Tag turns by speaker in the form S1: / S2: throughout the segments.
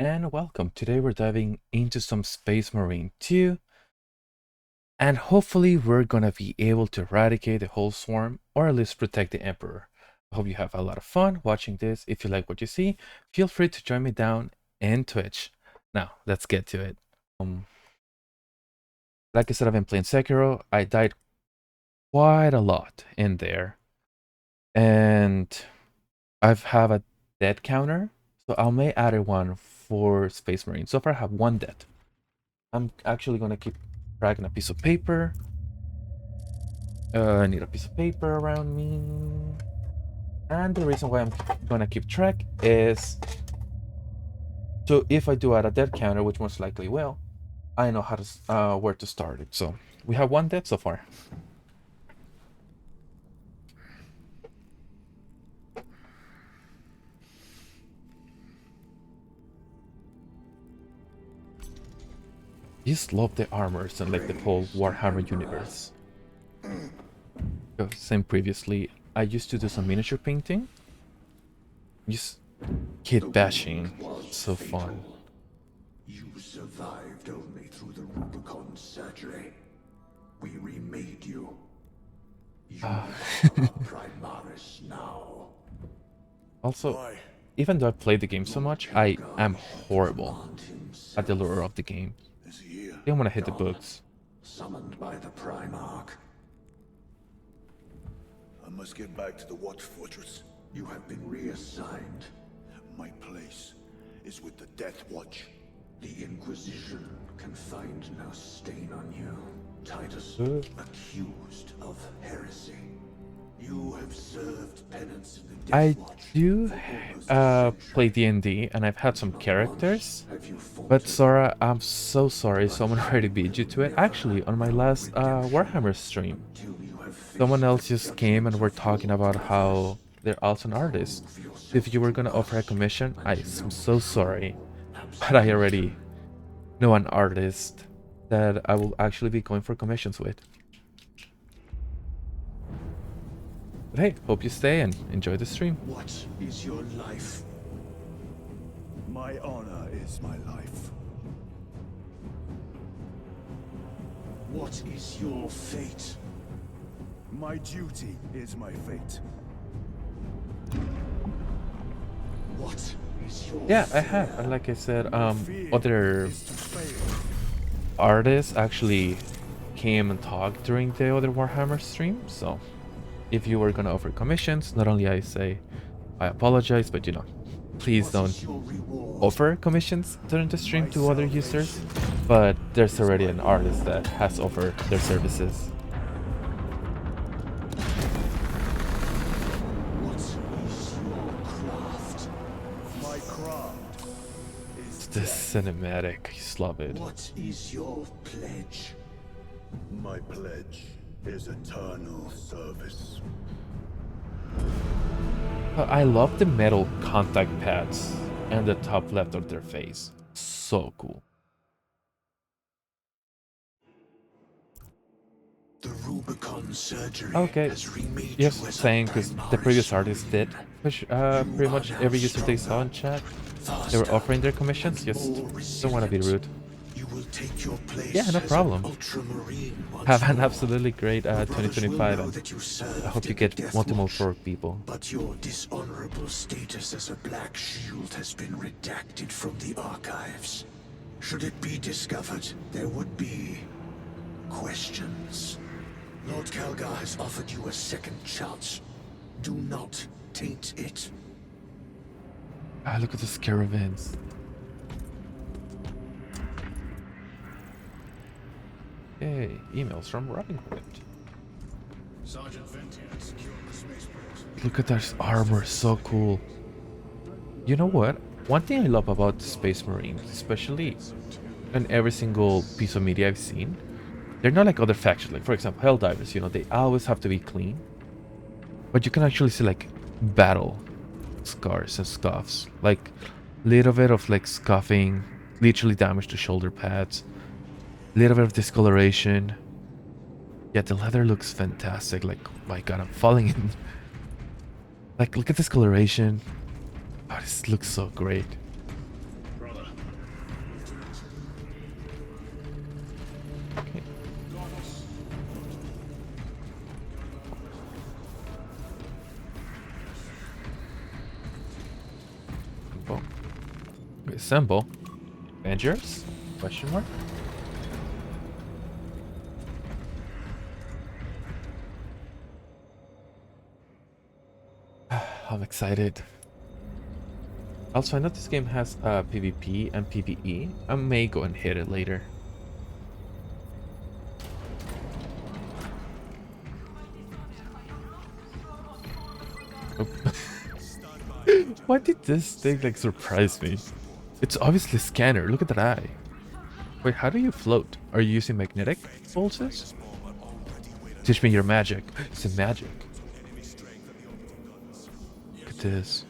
S1: and welcome. Today we're diving into some Space Marine 2, and hopefully we're gonna be able to eradicate the whole swarm, or at least protect the Emperor. I hope you have a lot of fun watching this. If you like what you see, feel free to join me down in Twitch. Now, let's get to it. Like I said, I've been playing Sekiro. I died quite a lot in there, and I've have a death counter, so I may add one for Space Marine. So far I have one death. I'm actually gonna keep dragging a piece of paper. I need a piece of paper around me. And the reason why I'm gonna keep track is so if I do add a death counter, which most likely will, I know how to where to start it. So we have one death so far. Just love the armors and like the whole Warhammer universe. Same previously, I used to do some miniature painting. Just kid bashing, so fun.
S2: You survived only through the Rubicon surgery. We remade you. You are Primaris now.
S1: Also, even though I played the game so much, I am horrible at the lore of the game. I don't want to hit the books.
S2: Summoned by the Primarch.
S3: I must get back to the Watch Fortress.
S2: You have been reassigned.
S3: My place is with the Death Watch.
S2: The Inquisition can find no stain on you. Titus, accused of heresy. You have served penance in the Death Watch.
S1: I do play D&D, and I've had some characters. But Sora, I'm so sorry someone already beat you to it. Actually, on my last Warhammer stream, someone else just came and we're talking about how they're also an artist. If you were gonna offer a commission, I'm so sorry. But I already know an artist that I will actually be going for commissions with. But hey, hope you stay and enjoy the stream.
S2: What is your life?
S3: My honor is my life.
S2: What is your fate?
S3: My duty is my fate.
S2: What is your
S1: Yeah, I have. And like I said, other artists actually came and talked during the other Warhammer stream. So if you were gonna offer commissions, not only I say I apologize, but you know, please don't offer commissions during the stream to other users. But there's already an artist that has offered their services. The cinematic, I just love it.
S2: What is your pledge?
S3: My pledge is eternal service.
S1: I love the metal contact pads and the top left of their face. So cool.
S2: The Rubicon surgery
S1: Okay, just saying, because the previous artist did push pretty much every user they saw in chat. They were offering their commissions, just don't want to be rude.
S2: You will take your place.
S1: Yeah, no problem. Have an absolutely great 2025, and I hope you get multiple for people.
S2: But your dishonorable status as a Black Shield has been redacted from the archives. Should it be discovered, there would be questions. Lord Calgar has offered you a second chance. Do not taint it.
S1: Ah, look at the caravans. Hey, emails from Robin Hood.
S4: Sergeant Ventian secured the spaceport.
S1: Look at that armor, so cool. You know what? One thing I love about the Space Marines, especially in every single piece of media I've seen, they're not like other factions. Like, for example, Helldivers, you know, they always have to be clean. But you can actually see, like, battle scars and scuffs. Like, little bit of, like, scuffing, literally damage to shoulder pads. Little bit of discoloration. Yeah, the leather looks fantastic. Like, oh my god, I'm falling in. Like, look at this coloration. Oh, this looks so great.
S4: Brother,
S1: Oh. Assemble. Avengers? Question mark? I'm excited. Also, I know this game has PvP and PvE. I may go and hit it later. Oh. Why did this thing like surprise me? It's obviously a scanner. Look at that eye. Wait, how do you float? Are you using magnetic pulses? Teach me your magic. It's a magic. Look at this.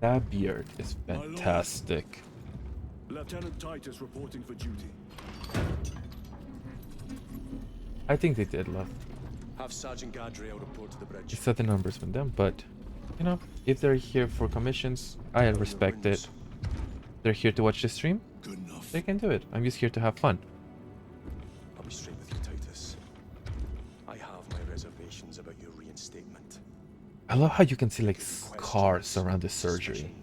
S1: That beard is fantastic.
S3: Lieutenant Titus reporting for duty.
S1: I think they did love.
S5: Have Sergeant Gadriel report to the bridge.
S1: They set the numbers from them, but you know, if they're here for commissions, I respect it. They're here to watch the stream.
S3: Good enough.
S1: They can do it. I'm just here to have fun.
S5: I'll be straight with you, Titus. I have my reservations about your reinstatement.
S1: I love how you can see like scars around the surgery.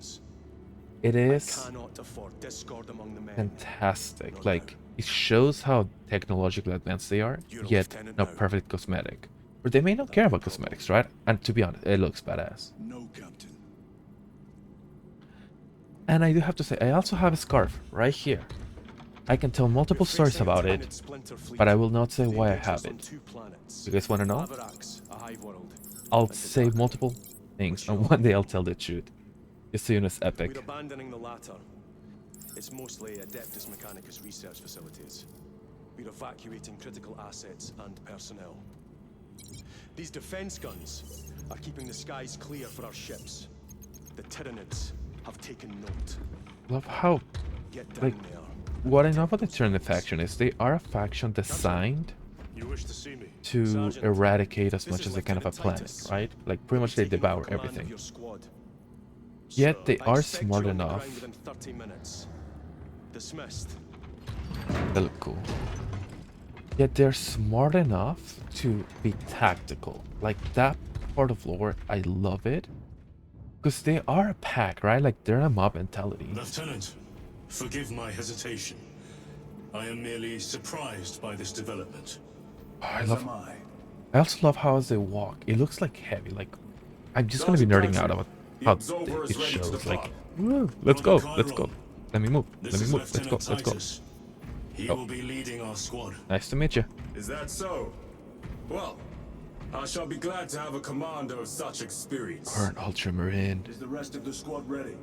S1: It is
S5: I cannot afford discord among the men.
S1: fantastic. Like, it shows how technologically advanced they are, yet not perfect cosmetic. Or they may not care about cosmetics, right? And to be honest, it looks badass.
S3: No, Captain.
S1: And I do have to say, I also have a scarf right here. I can tell multiple stories about it, but I will not say why I have it. You guys want to know? I'll say multiple things, and one day I'll tell the truth. Just so you know, it's epic.
S5: We're abandoning the latter. It's mostly Adeptus Mechanicus research facilities. We're evacuating critical assets and personnel. These defense guns are keeping the skies clear for our ships. The Tyranids have taken note.
S1: Love how,
S5: Get down
S1: like,
S5: there.
S1: what I know about the Tyranid faction is they are a faction designed
S4: You wish to see me?
S1: to
S5: Sergeant,
S1: eradicate as
S5: this
S1: much
S5: is
S1: as they can of a
S5: Lieutenant
S1: planet,
S5: Titus.
S1: right? Like, pretty much they
S5: Taking over
S1: devour
S5: command of
S1: everything.
S5: your squad.
S1: Yet they
S5: I
S1: are
S5: expect
S1: smart
S5: you on the
S1: enough.
S5: ground within 30 minutes. Dismissed.
S1: They look cool. Yet they're smart enough to be tactical. Like, that part of lore, I love it. Because they are a pack, right? Like, they're a mob mentality.
S4: Lieutenant, forgive my hesitation. I am merely surprised by this development.
S1: I love. I also love how as they walk, it looks like heavy. Like, I'm just gonna be nerding out about how it shows. Like, woo, let's go, let's go. Let me move. Let me move. Let's go. Let's go.
S4: He will be leading our squad.
S1: Nice to meet you.
S6: Is that so? Well, I shall be glad to have a commander of such experience.
S1: Or an ultramarine.
S3: Is the rest of the squad ready?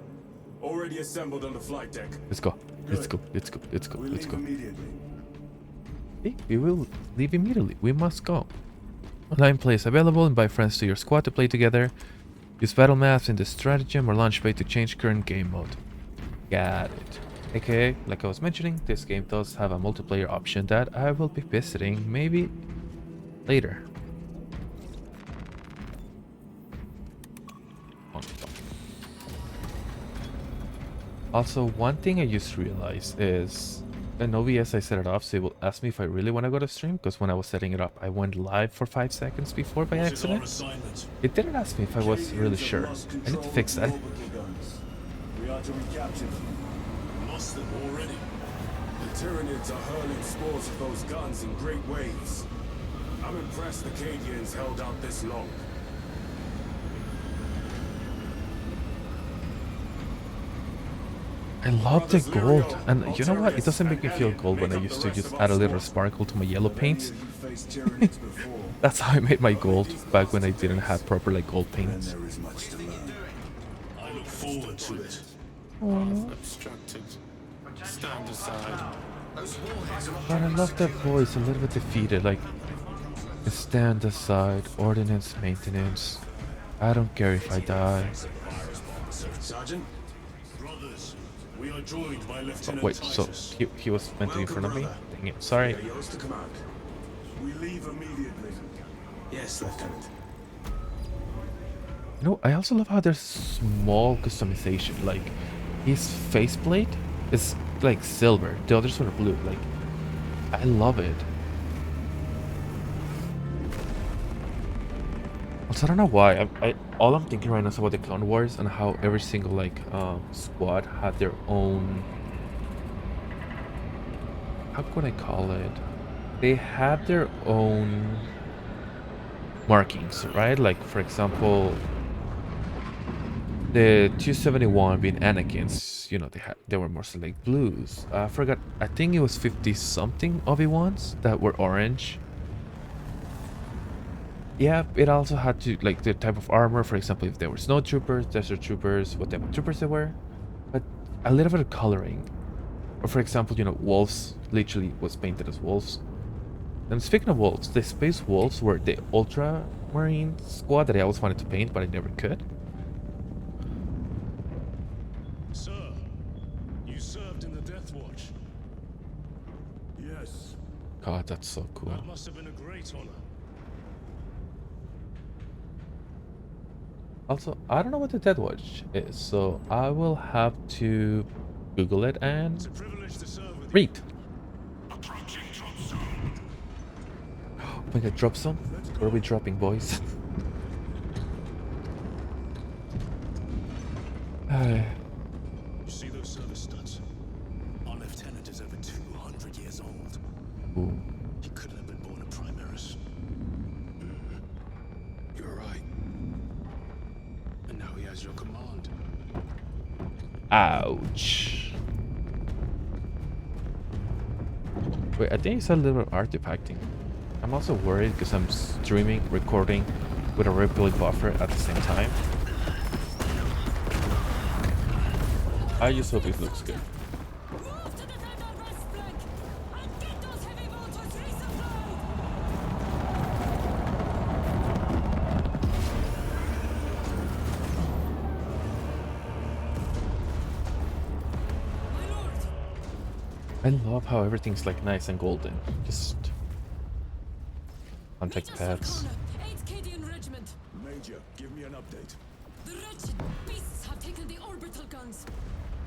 S6: Already assembled on the flight deck.
S1: Let's go. Let's go. Let's go. Let's go.
S3: We
S1: Let's
S3: leave
S1: go.
S3: immediately.
S1: Hey, we will leave immediately. We must go. Online play is available. Invite friends to your squad to play together. Use battle maps in the stratagem or launch pad to change current game mode. Got it. AKA, like I was mentioning, this game does have a multiplayer option that I will be visiting maybe later. Also, one thing I just realized is in OBS I set it off so it will ask me if I really want to go to stream, because when I was setting it up I went live for 5 seconds before by
S4: What is our
S1: accident.
S4: assignment?
S1: It didn't ask me if I was really sure. I need to fix that.
S3: We are to recapture them.
S4: Lost them already.
S6: The Tyranids are hurling spores of those guns in great waves. I'm impressed the Cadians held out this long.
S1: I love the gold, and you know what? It doesn't make me feel gold when I used to just add a little sparkle to my yellow paints. That's how I made my gold back when I didn't have proper like gold paints.
S3: There is much to learn.
S4: I look forward to it.
S7: Obstructed. Stand aside.
S1: But I love that voice, a little bit defeated, like stand aside, ordnance maintenance. I don't care if I die.
S6: Sergeant?
S4: Brothers, we are joined by
S1: Oh,
S4: Lieutenant
S1: wait, so
S4: Titus.
S1: he was meant to be in front of me? Dang it, sorry.
S6: Are yours to command?
S3: We leave immediately.
S6: Yes, Lieutenant.
S1: You know, I also love how there's small customization. Like, his faceplate is like silver, the others are blue. Like, I love it. Also, I don't know why. All I'm thinking right now is about the Clone Wars and how every single like squad had their own. How could I call it? They had their own markings, right? Like for example, the 271 being Anakin's. You know, they were mostly like blues. I forgot. I think it was 50 something Obi-Wans that were orange. Yeah, it also had to, like, the type of armor, for example, if they were snow troopers, desert troopers, what type of troopers they were. But a little bit of coloring. Or for example, you know, wolves literally was painted as wolves. And speaking of wolves, the space wolves were the ultramarine squad that I always wanted to paint, but I never could.
S4: Sir, you served in the Death Watch.
S6: Yes.
S1: God, that's so cool.
S4: That must have been a great honor.
S1: Also, I don't know what the Death Watch is, so I will have to Google it and
S4: It's a privilege to serve with you.
S1: read. Oh my god, drop some? Where are we dropping, boys?
S4: You see those service studs? Our lieutenant is over 200 years old.
S1: Ooh.
S4: He couldn't have been born a Primaris. You're right. And now he has your command.
S1: Ouch. Wait, I think it's a little artifacting. I'm also worried because I'm streaming, recording with a replay buffer at the same time. I just hope it looks good.
S8: Move to defend our west flank and get those heavy mortars resupplied! My lord!
S1: I love how everything's like nice and golden. Just contact
S8: Major
S1: pads.
S8: Sarkona, 8th Cadian Regiment.
S6: Major, give me an update.
S8: The wretched beasts have taken the orbital guns.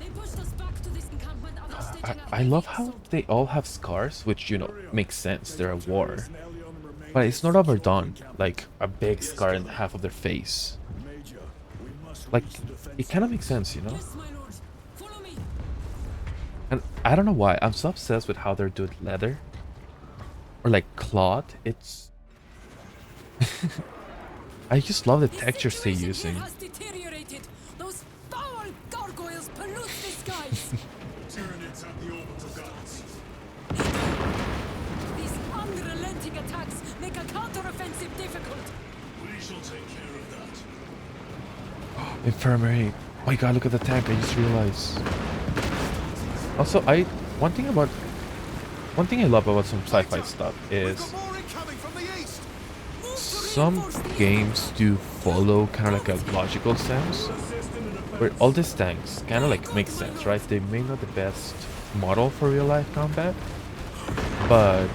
S8: They pushed us back to this encampment after staging a
S1: I
S8: heavy
S1: love how
S8: assault.
S1: they all have scars, which, you know, makes sense. They're at war. But it's not overdone. Like a big scar in half of their face.
S6: Major, we must
S1: Like,
S6: reach the defense
S1: it kind of makes sense, you know?
S8: Yes, my lord. Follow me.
S1: And I don't know why. I'm so obsessed with how they're doing leather. Or like cloth. It's... I just love the
S8: The
S1: textures they're
S8: situation
S1: using.
S8: here has deteriorated. Those foul gargoyles pollute the skies.
S4: Tyranids have the orbital guns.
S8: These unrelenting attacks make a counteroffensive difficult.
S4: We shall take care of that.
S1: Infirmary. Oh my god, look at the tank. I just realized. Also, one thing I love about some sci-fi stuff is some games do follow kind of like a logical sense, where all these tanks kind of like make sense, right? They may not the best model for real life combat, but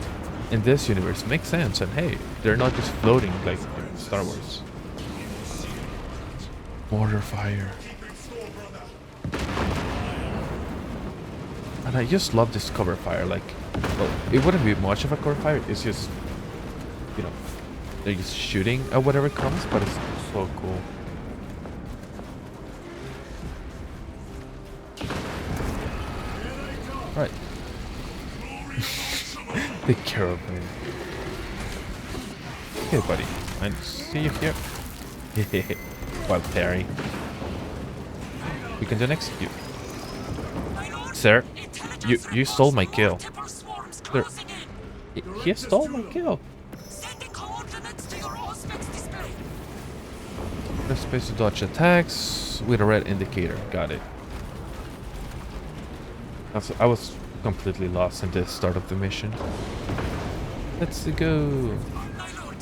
S1: in this universe makes sense. And hey, they're not just floating like in Star Wars. Mortar fire. And I just love this cover fire. Like, well, it wouldn't be much of a cover fire. It's just, you know, they're just shooting at whatever comes, but it's so cool. Right. The caravan. Hey, buddy. I see you here. Wild Terry. We can then execute. Sir, you stole my kill. Sir, he stole my kill. Press space to dodge attacks with a red indicator. Got it. I was completely lost in the start of the mission. Let's go.
S8: My lord,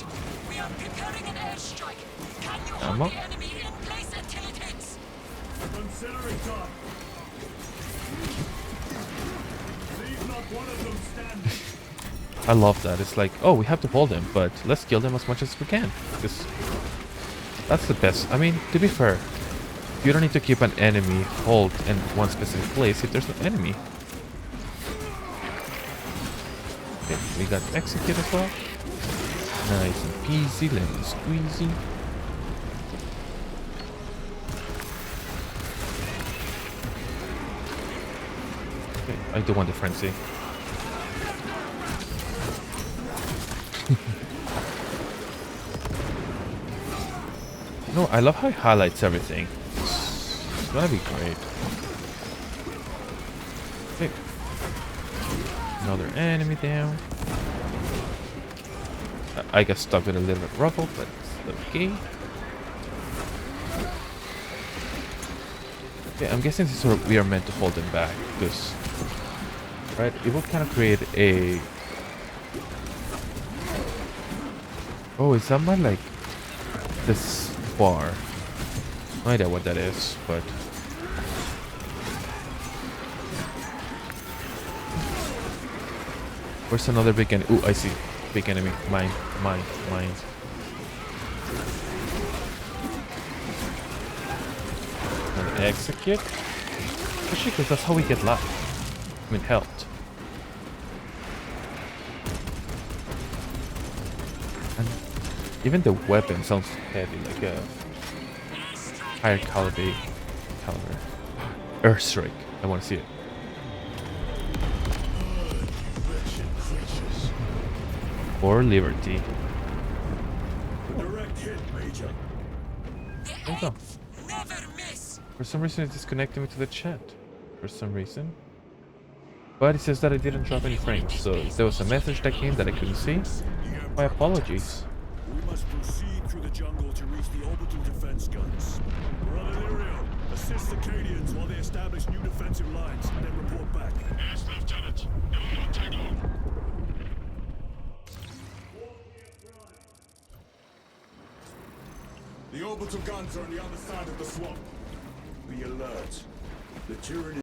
S8: we are preparing an airstrike. Can you
S1: Ammo?
S8: hold the enemy in place until it hits?
S6: Consider it done. Leave not one of them standing.
S1: I love that. It's like, oh, we have to hold them, but let's kill them as much as we can. Because that's the best. I mean, to be fair, you don't need to keep an enemy hold in one specific place if there's no enemy. Okay, we got execute as well. Nice and peasy, lemon squeezy. I do want the frenzy. No, I love how it highlights everything. It's gonna be great. Okay. Another enemy down. I got stuck with a little bit ruffle, but it's okay. Okay, I'm guessing this is sort of, we are meant to hold them back because, right? It will kind of create a. Oh, is that my like this bar? No idea what that is, but. Where's another big enemy? Ooh, I see. Big enemy. Mine. And execute. Especially because that's how we get life. I mean, health. And even the weapon sounds heavy, like a higher caliber. Earth Strike. I want to see it. Or Liberty.
S6: Direct hit, Major.
S1: There you go. For some reason it disconnected me to the chat. For some reason. But it says that I didn't drop any frames. So if there was a message that came that I couldn't see, my apologies.
S4: We must proceed through the jungle to reach the orbital defense guns. Brother Lirio, assist the Cadians while they establish new defensive lines, and then report back.
S3: Yes, Lieutenant. You will take on.
S6: The orbital guns are on the other side of the swamp. Be alert. The Tyranny